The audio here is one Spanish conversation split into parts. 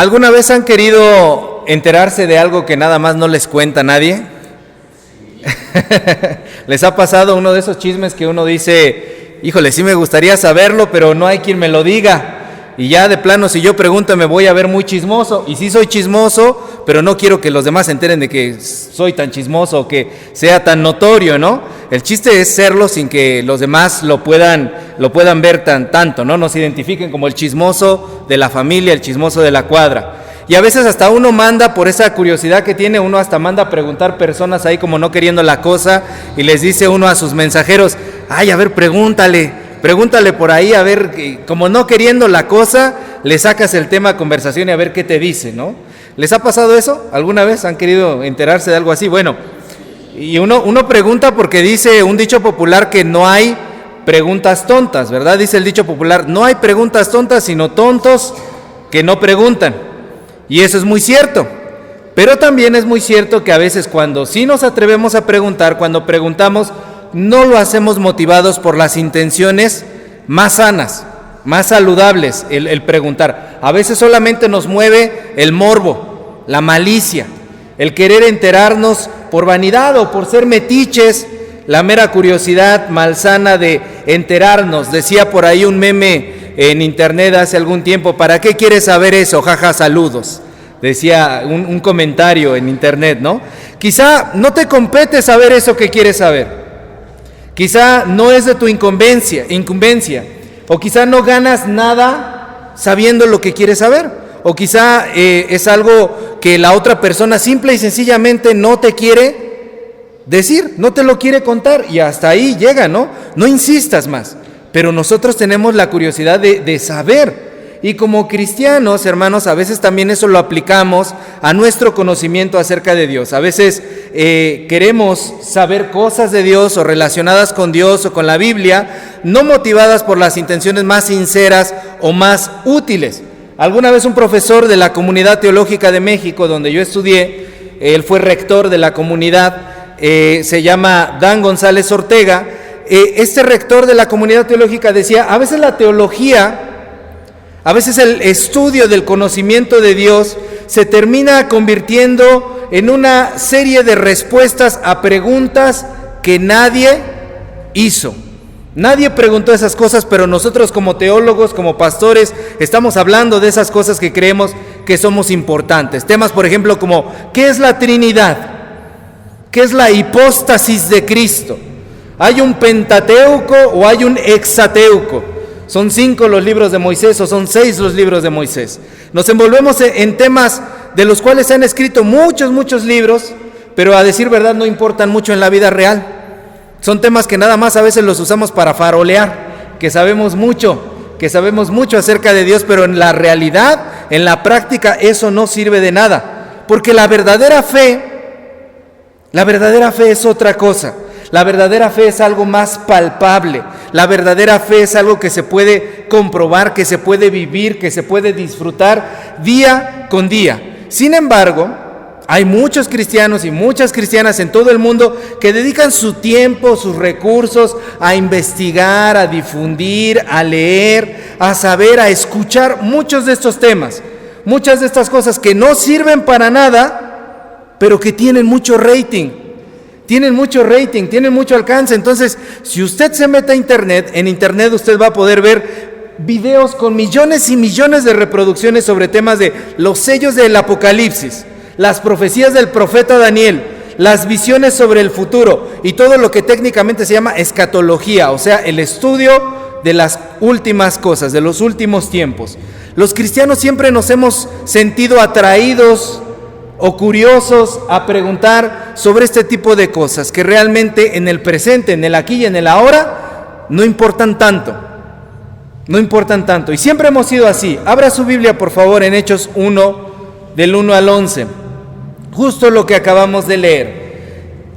¿Alguna vez han querido enterarse de algo que nada más no les cuenta nadie? ¿Les ha pasado uno de esos chismes que uno dice, híjole, sí me gustaría saberlo, pero no hay quien me lo diga? Y ya de plano, si yo pregunto, me voy a ver muy chismoso. Y sí soy chismoso, pero no quiero que los demás se enteren de que soy tan chismoso o que sea tan notorio, ¿no? El chiste es serlo sin que los demás lo puedan ver tanto, ¿no? Nos identifiquen como el chismoso de la familia, el chismoso de la cuadra. Y a veces hasta uno manda, por esa curiosidad que tiene, uno hasta manda a preguntar personas ahí como no queriendo la cosa, y les dice uno a sus mensajeros, ay, a ver, pregúntale por ahí, a ver, como no queriendo la cosa, le sacas el tema a conversación y a ver qué te dice, ¿no? ¿Les ha pasado eso? ¿Alguna vez han querido enterarse de algo así? Bueno, y uno pregunta porque dice un dicho popular que no hay preguntas tontas, ¿verdad? Dice el dicho popular, no hay preguntas tontas, sino tontos que no preguntan. Y eso es muy cierto, pero también es muy cierto que a veces cuando sí nos atrevemos a preguntar, cuando preguntamos, no lo hacemos motivados por las intenciones más sanas, más saludables, el preguntar. A veces solamente nos mueve el morbo, la malicia, el querer enterarnos por vanidad o por ser metiches, la mera curiosidad malsana de enterarnos. Decía por ahí un meme en internet hace algún tiempo, ¿para qué quieres saber eso? Jaja, saludos. Decía un comentario en internet, ¿no? Quizá no te compete saber eso que quieres saber. Quizá no es de tu incumbencia, o quizá no ganas nada sabiendo lo que quieres saber, o quizá es algo que la otra persona simple y sencillamente no te quiere decir, no te lo quiere contar, y hasta ahí llega, ¿no? No insistas más, pero nosotros tenemos la curiosidad de saber. Y como cristianos, hermanos, a veces también eso lo aplicamos a nuestro conocimiento acerca de Dios. A veces queremos saber cosas de Dios o relacionadas con Dios o con la Biblia, no motivadas por las intenciones más sinceras o más útiles. Alguna vez un profesor de la Comunidad Teológica de México, donde yo estudié, él fue rector de la comunidad, se llama Dan González Ortega. Este rector de la Comunidad Teológica decía, a veces la teología, a veces el estudio del conocimiento de Dios se termina convirtiendo en una serie de respuestas a preguntas que nadie hizo. Nadie preguntó esas cosas, pero nosotros como teólogos, como pastores, estamos hablando de esas cosas que creemos que somos importantes. Temas, por ejemplo, como ¿qué es la Trinidad? ¿Qué es la hipóstasis de Cristo? ¿Hay un Pentateuco o hay un Hexateuco? ¿Son 5 los libros de Moisés o son 6 los libros de Moisés? Nos envolvemos en temas de los cuales se han escrito muchos libros, pero a decir verdad no importan mucho en la vida real. Son temas que nada más a veces los usamos para farolear, que sabemos mucho acerca de Dios, pero en la realidad, en la práctica, eso no sirve de nada. Porque la verdadera fe es otra cosa. La verdadera fe es algo más palpable. La verdadera fe es algo que se puede comprobar, que se puede vivir, que se puede disfrutar día con día. Sin embargo, hay muchos cristianos y muchas cristianas en todo el mundo que dedican su tiempo, sus recursos a investigar, a difundir, a leer, a saber, a escuchar muchos de estos temas. Muchas de estas cosas que no sirven para nada, pero que tienen mucho rating. Tienen mucho alcance. Entonces, si usted se mete a internet, en internet usted va a poder ver videos con millones y millones de reproducciones sobre temas de los sellos del Apocalipsis, las profecías del profeta Daniel, las visiones sobre el futuro y todo lo que técnicamente se llama escatología, o sea, el estudio de las últimas cosas, de los últimos tiempos. Los cristianos siempre nos hemos sentido atraídos o curiosos a preguntar sobre este tipo de cosas que realmente en el presente, en el aquí y en el ahora, no importan tanto. Y siempre hemos sido así. Abra su Biblia, por favor, en Hechos 1, del 1 al 11. Justo lo que acabamos de leer.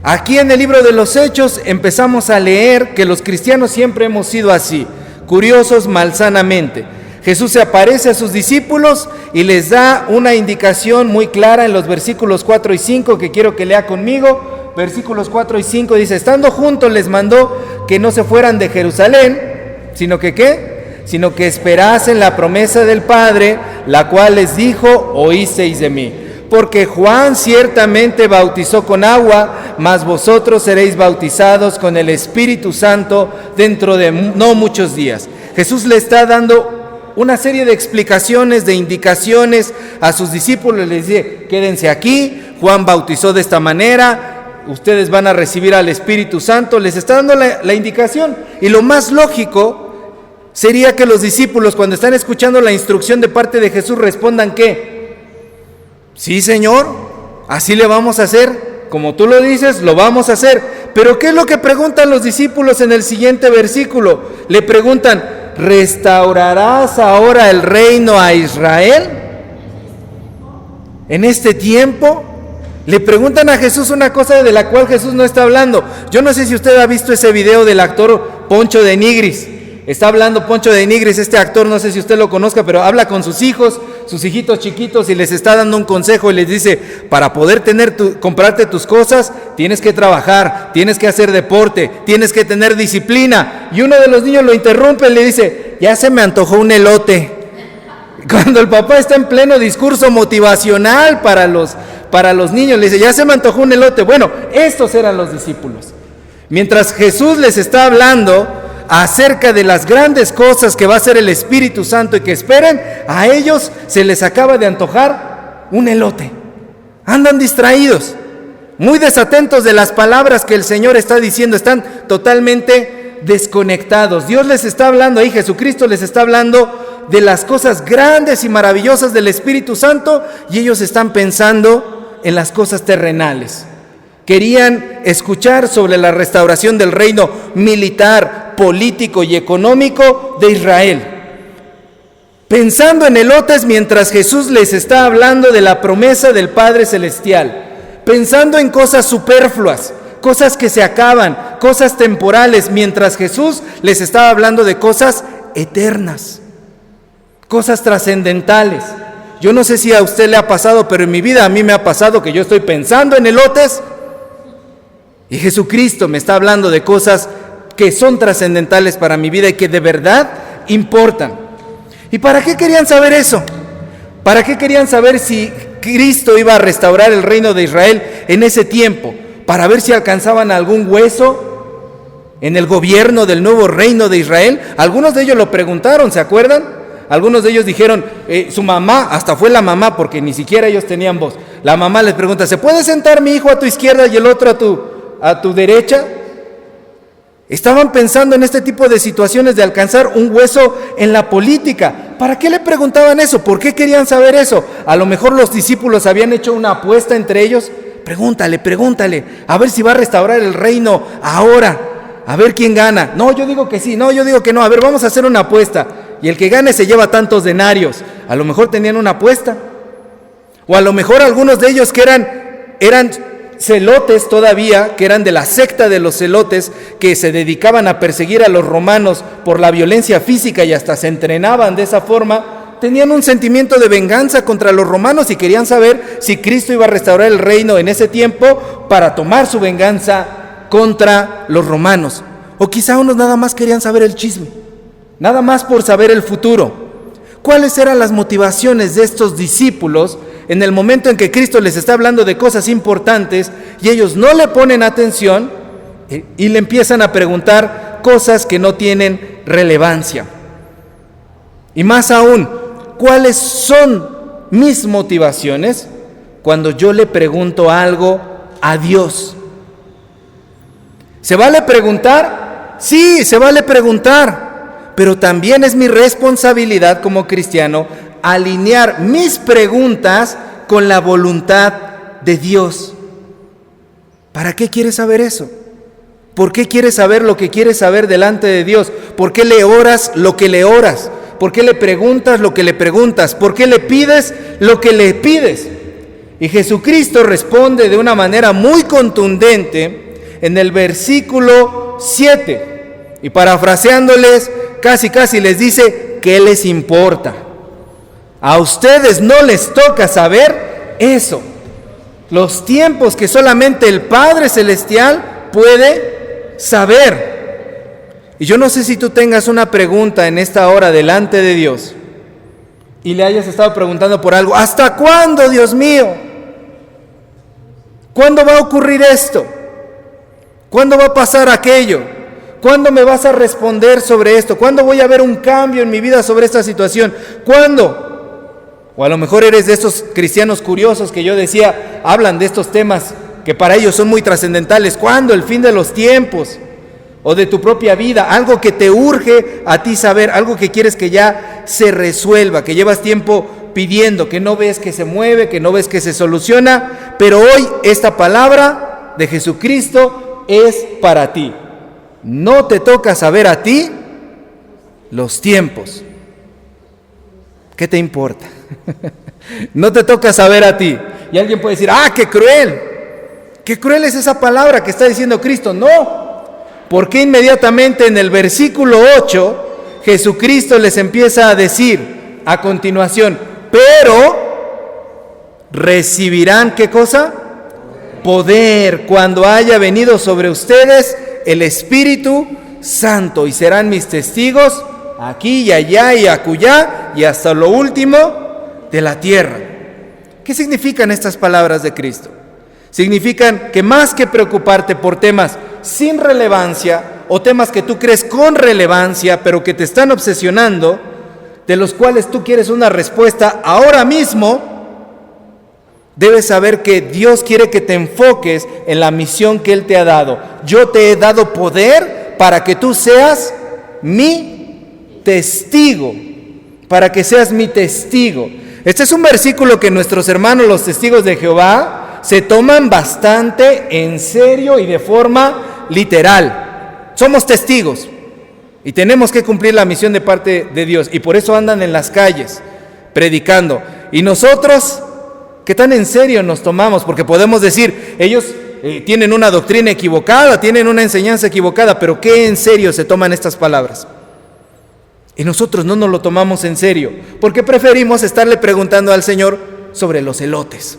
Aquí en el libro de los Hechos empezamos a leer que los cristianos siempre hemos sido así, curiosos malsanamente. Jesús se aparece a sus discípulos y les da una indicación muy clara en los versículos 4 y 5 que quiero que lea conmigo. Versículos 4 y 5 dice, estando juntos les mandó que no se fueran de Jerusalén, sino que ¿qué? sino que esperasen la promesa del Padre, la cual les dijo: oísteis de mí. Porque Juan ciertamente bautizó con agua, mas vosotros seréis bautizados con el Espíritu Santo dentro de no muchos días. Jesús le está dando una serie de explicaciones, de indicaciones a sus discípulos. Les dice: quédense aquí, Juan bautizó de esta manera, ustedes van a recibir al Espíritu Santo. Les está dando la indicación. Y lo más lógico sería que los discípulos, cuando están escuchando la instrucción de parte de Jesús, respondan: ¿qué? Sí, Señor, así le vamos a hacer, como tú lo dices, lo vamos a hacer. Pero ¿qué es lo que preguntan los discípulos en el siguiente versículo? Le preguntan: ¿restaurarás ahora el reino a Israel en este tiempo? Le preguntan a Jesús una cosa de la cual Jesús no está hablando. Yo no sé si usted ha visto ese video del actor Poncho de Nigris. Está hablando Poncho de Nigris, este actor, no sé si usted lo conozca, pero habla con sus hijos, sus hijitos chiquitos, y les está dando un consejo y les dice: para poder comprarte tus cosas, tienes que trabajar, tienes que hacer deporte, tienes que tener disciplina. Y uno de los niños lo interrumpe y le dice: ya se me antojó un elote. Cuando el papá está en pleno discurso motivacional para los niños, le dice: ya se me antojó un elote. Bueno, estos eran los discípulos. Mientras Jesús les está hablando acerca de las grandes cosas que va a hacer el Espíritu Santo y que esperen, a ellos se les acaba de antojar un elote. Andan distraídos, muy desatentos de las palabras que el Señor está diciendo, están totalmente desconectados. Dios les está hablando ahí, Jesucristo les está hablando de las cosas grandes y maravillosas del Espíritu Santo, y ellos están pensando en las cosas terrenales. Querían escuchar sobre la restauración del reino militar, político y económico de Israel. Pensando en elotes mientras Jesús les está hablando de la promesa del Padre Celestial. Pensando en cosas superfluas, cosas que se acaban, cosas temporales, mientras Jesús les estaba hablando de cosas eternas, cosas trascendentales. Yo no sé si a usted le ha pasado, pero en mi vida a mí me ha pasado que yo estoy pensando en elotes y Jesucristo me está hablando de cosas que son trascendentales para mi vida y que de verdad importan. ¿Y para qué querían saber eso? ¿Para qué querían saber si Cristo iba a restaurar el reino de Israel en ese tiempo? ¿Para ver si alcanzaban algún hueso en el gobierno del nuevo reino de Israel? Algunos de ellos lo preguntaron, ¿se acuerdan? Algunos de ellos dijeron, su mamá, hasta fue la mamá, porque ni siquiera ellos tenían voz. La mamá les pregunta: ¿se puede sentar mi hijo a tu izquierda y el otro a tu derecha? Estaban pensando en este tipo de situaciones de alcanzar un hueso en la política. ¿Para qué le preguntaban eso? ¿Por qué querían saber eso? A lo mejor los discípulos habían hecho una apuesta entre ellos. Pregúntale, a ver si va a restaurar el reino ahora, a ver quién gana. No, yo digo que sí, no, yo digo que no, a ver, vamos a hacer una apuesta. Y el que gane se lleva tantos denarios. A lo mejor tenían una apuesta. O a lo mejor algunos de ellos que eran celotes todavía, que eran de la secta de los celotes, que se dedicaban a perseguir a los romanos por la violencia física y hasta se entrenaban de esa forma, tenían un sentimiento de venganza contra los romanos y querían saber si Cristo iba a restaurar el reino en ese tiempo para tomar su venganza contra los romanos. O quizá unos nada más querían saber el chisme, nada más por saber el futuro. ¿Cuáles eran las motivaciones de estos discípulos en el momento en que Cristo les está hablando de cosas importantes y ellos no le ponen atención y le empiezan a preguntar cosas que no tienen relevancia? Y más aún, ¿cuáles son mis motivaciones cuando yo le pregunto algo a Dios? ¿Se vale preguntar? Sí, se vale preguntar. Pero también es mi responsabilidad como cristiano alinear mis preguntas con la voluntad de Dios. ¿Para qué quieres saber eso? ¿Por qué quieres saber lo que quieres saber delante de Dios? ¿Por qué le oras lo que le oras? ¿Por qué le preguntas lo que le preguntas? ¿Por qué le pides lo que le pides? Y Jesucristo responde de una manera muy contundente en el versículo 7. Y parafraseándoles, casi les dice: ¿qué les importa? A ustedes no les toca saber eso. Los tiempos que solamente el Padre Celestial puede saber. Y yo no sé si tú tengas una pregunta en esta hora delante de Dios y le hayas estado preguntando por algo. ¿Hasta cuándo, Dios mío? ¿Cuándo va a ocurrir esto? ¿Cuándo va a pasar aquello? ¿Cuándo me vas a responder sobre esto? ¿Cuándo voy a ver un cambio en mi vida sobre esta situación? ¿Cuándo? O a lo mejor eres de estos cristianos curiosos que yo decía, hablan de estos temas que para ellos son muy trascendentales. ¿Cuándo? El fin de los tiempos. O de tu propia vida, algo que te urge a ti saber, algo que quieres que ya se resuelva, que llevas tiempo pidiendo, que no ves que se mueve, que no ves que se soluciona, pero hoy esta palabra de Jesucristo es para ti. No te toca saber a ti los tiempos. ¿Qué te importa? No te toca saber a ti. Y alguien puede decir, ¡ah, qué cruel! ¡Qué cruel es esa palabra que está diciendo Cristo! No. Porque inmediatamente en el versículo 8, Jesucristo les empieza a decir a continuación, pero recibirán, ¿qué cosa? Poder cuando haya venido sobre ustedes el Espíritu Santo y serán mis testigos aquí y allá y acullá y hasta lo último de la tierra. ¿Qué significan estas palabras de Cristo? Significan que más que preocuparte por temas sin relevancia o temas que tú crees con relevancia pero que te están obsesionando, de los cuales tú quieres una respuesta ahora mismo, debes saber que Dios quiere que te enfoques en la misión que Él te ha dado. Yo te he dado poder para que tú seas mi testigo, para que seas mi testigo. Este es un versículo que nuestros hermanos, los testigos de Jehová, se toman bastante en serio y de forma literal. Somos testigos y tenemos que cumplir la misión de parte de Dios y por eso andan en las calles predicando. Y nosotros, ¿qué tan en serio nos tomamos? Porque podemos decir, ellos tienen una doctrina equivocada, tienen una enseñanza equivocada, pero ¿qué en serio se toman estas palabras? Y nosotros no nos lo tomamos en serio, porque preferimos estarle preguntando al Señor sobre los elotes,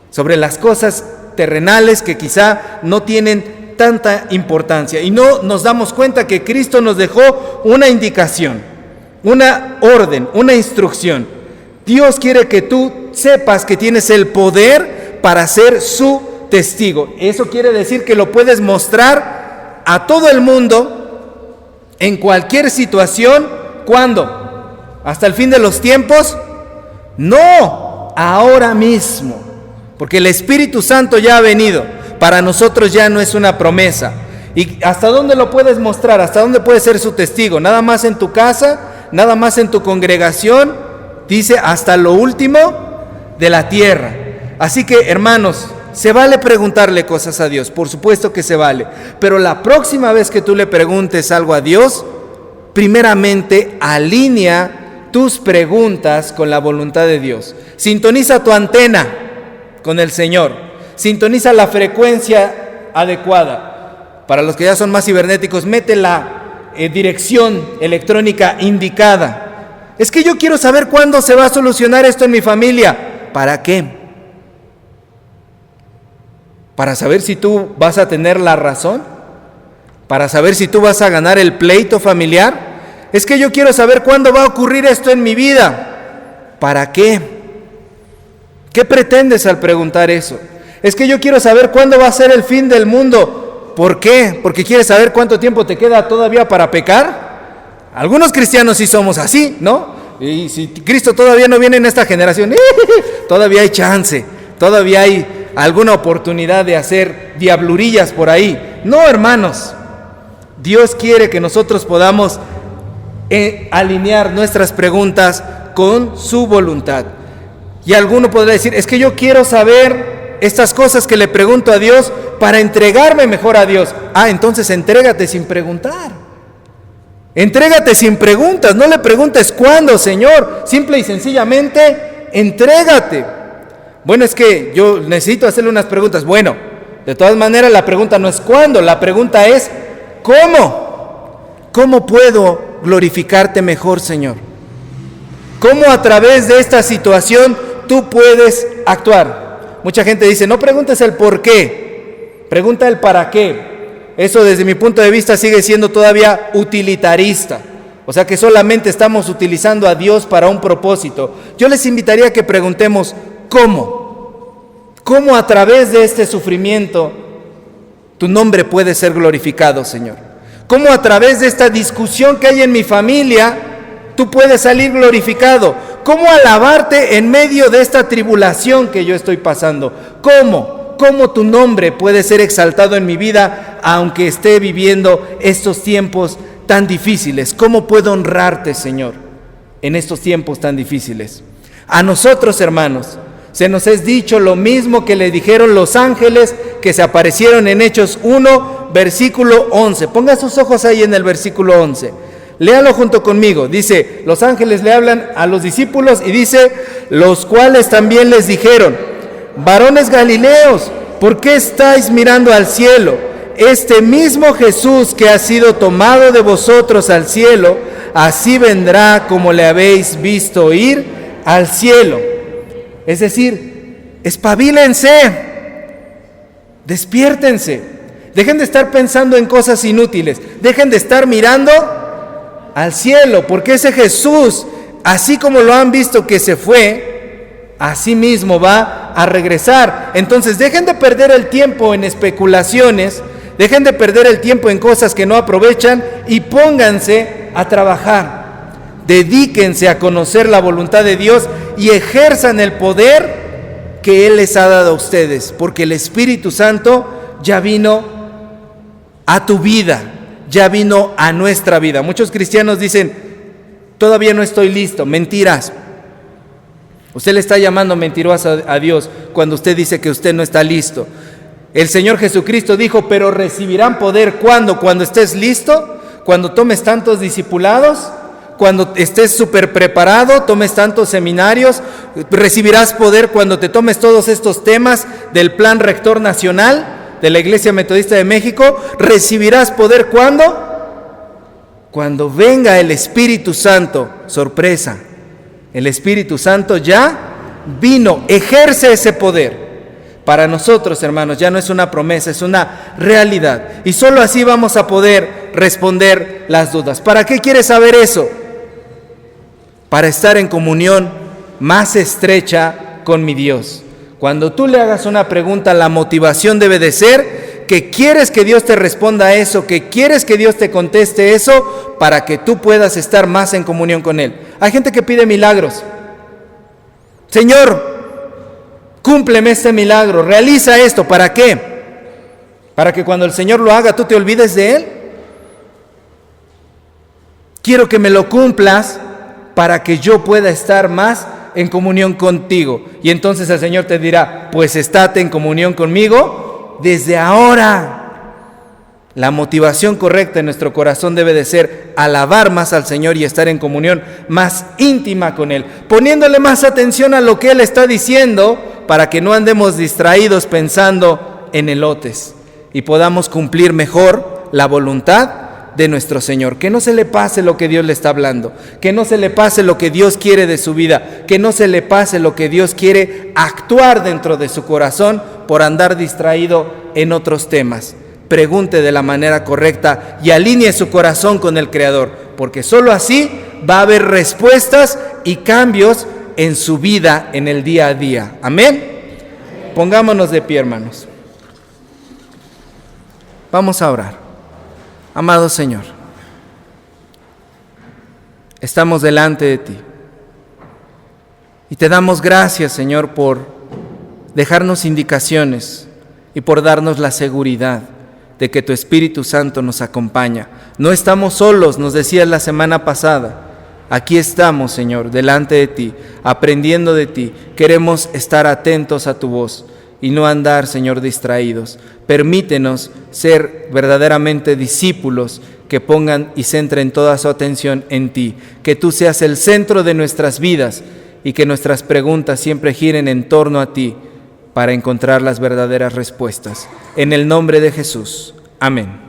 sobre las cosas terrenales que quizá no tienen tanta importancia. Y no nos damos cuenta que Cristo nos dejó una indicación, una orden, una instrucción. Dios quiere que tú sepas que tienes el poder para ser su testigo. Eso quiere decir que lo puedes mostrar a todo el mundo en cualquier situación. ¿Cuándo? ¿Hasta el fin de los tiempos? No, ahora mismo. Porque el Espíritu Santo ya ha venido. Para nosotros ya no es una promesa. ¿Y hasta dónde lo puedes mostrar? ¿Hasta dónde puedes ser su testigo? ¿Nada más en tu casa? ¿Nada más en tu congregación? Dice, hasta lo último de la tierra. Así que, hermanos, se vale preguntarle cosas a Dios. Por supuesto que se vale. Pero la próxima vez que tú le preguntes algo a Dios, primeramente alinea tus preguntas con la voluntad de Dios. Sintoniza tu antena con el Señor. Sintoniza la frecuencia adecuada. Para los que ya son más cibernéticos, mete la dirección electrónica indicada. Es que yo quiero saber cuándo se va a solucionar esto en mi familia. ¿Para qué? ¿Para saber si tú vas a tener la razón? ¿Para saber si tú vas a ganar el pleito familiar? Es que yo quiero saber cuándo va a ocurrir esto en mi vida. ¿Para qué? ¿Qué pretendes al preguntar eso? Es que yo quiero saber cuándo va a ser el fin del mundo. ¿Por qué? ¿Porque quieres saber cuánto tiempo te queda todavía para pecar? Algunos cristianos sí somos así, ¿no? Y si Cristo todavía no viene en esta generación, todavía hay chance, todavía hay alguna oportunidad de hacer diablurillas por ahí. No, hermanos, Dios quiere que nosotros podamos alinear nuestras preguntas con su voluntad. Y alguno podrá decir, es que yo quiero saber estas cosas que le pregunto a Dios para entregarme mejor a Dios. Ah, entonces entrégate sin preguntar. Entrégate sin preguntas, no le preguntes cuándo, Señor. Simple y sencillamente, entrégate. Bueno, es que yo necesito hacerle unas preguntas. Bueno, de todas maneras la pregunta no es cuándo, la pregunta es ¿cómo? ¿Cómo puedo glorificarte mejor, Señor? ¿Cómo a través de esta situación tú puedes actuar? Mucha gente dice, no preguntes el por qué, pregunta el para qué. eso desde mi punto de vista sigue siendo todavía utilitarista. O sea que solamente estamos utilizando a Dios para un propósito. Yo les invitaría a que preguntemos, ¿cómo? ¿Cómo a través de este sufrimiento tu nombre puede ser glorificado, Señor? ¿Cómo a través de esta discusión que hay en mi familia tú puedes salir glorificado? ¿Cómo alabarte en medio de esta tribulación que yo estoy pasando? ¿Cómo tu nombre puede ser exaltado en mi vida aunque esté viviendo estos tiempos tan difíciles? ¿Cómo puedo honrarte, Señor, en estos tiempos tan difíciles? A nosotros, hermanos, se nos es dicho lo mismo que le dijeron los ángeles que se aparecieron en Hechos 1, versículo 11. Ponga sus ojos ahí en el versículo 11. Léalo junto conmigo. Dice, los ángeles le hablan a los discípulos y dice, los cuales también les dijeron, varones galileos, ¿por qué estáis mirando al cielo? Este mismo Jesús que ha sido tomado de vosotros al cielo, así vendrá como le habéis visto ir al cielo. Es decir, espabilense, despiértense, dejen de estar pensando en cosas inútiles, dejen de estar mirando al cielo, porque ese Jesús, así como lo han visto que se fue, así mismo va a regresar. Entonces dejen de perder el tiempo en especulaciones, dejen de perder el tiempo en cosas que no aprovechan y pónganse a trabajar. Dedíquense a conocer la voluntad de Dios y ejerzan el poder que Él les ha dado a ustedes, porque el Espíritu Santo ya vino a tu vida, ya vino a nuestra vida. Muchos cristianos dicen, todavía no estoy listo. Mentiras. Usted le está llamando mentiroso a Dios cuando usted dice que usted no está listo. El Señor Jesucristo dijo, pero recibirán poder ¿cuándo? Cuando estés listo, cuando tomes tantos discipulados, cuando estés súper preparado, tomes tantos seminarios, recibirás poder cuando te tomes todos estos temas del Plan Rector Nacional de la Iglesia Metodista de México. Recibirás poder ¿cuándo? Cuando venga el Espíritu Santo. Sorpresa, el Espíritu Santo ya vino, ejerce ese poder. Para nosotros, hermanos, ya no es una promesa, es una realidad. Y solo así vamos a poder responder las dudas. ¿Para qué quieres saber eso? Para estar en comunión más estrecha con mi Dios. Cuando tú le hagas una pregunta, la motivación debe de ser que quieres que Dios te responda a eso, que quieres que Dios te conteste eso, para que tú puedas estar más en comunión con Él. Hay gente que pide milagros. Señor, cúmpleme este milagro, realiza esto. ¿Para qué? Para que cuando el Señor lo haga, tú te olvides de Él. Quiero que me lo cumplas para que yo pueda estar más en comunión contigo. Y entonces el Señor te dirá, pues estate en comunión conmigo desde ahora. La motivación correcta en nuestro corazón debe de ser alabar más al Señor y estar en comunión más íntima con Él, poniéndole más atención a lo que Él está diciendo, para que no andemos distraídos pensando en elotes y podamos cumplir mejor la voluntad de nuestro Señor. Que no se le pase lo que Dios le está hablando, que no se le pase lo que Dios quiere de su vida, que no se le pase lo que Dios quiere actuar dentro de su corazón por andar distraído en otros temas. Pregunte de la manera correcta y alinee su corazón con el Creador, porque solo así va a haber respuestas y cambios en su vida en el día a día. Amén. Pongámonos de pie, hermanos. Vamos a orar. Amado Señor, estamos delante de ti y te damos gracias, Señor, por dejarnos indicaciones y por darnos la seguridad de que tu Espíritu Santo nos acompaña. No estamos solos, nos decías la semana pasada. Aquí estamos, Señor, delante de ti, aprendiendo de ti. Queremos estar atentos a tu voz y no andar, Señor, distraídos. Permítenos ser verdaderamente discípulos que pongan y centren toda su atención en ti. Que tú seas el centro de nuestras vidas y que nuestras preguntas siempre giren en torno a ti para encontrar las verdaderas respuestas. En el nombre de Jesús. Amén.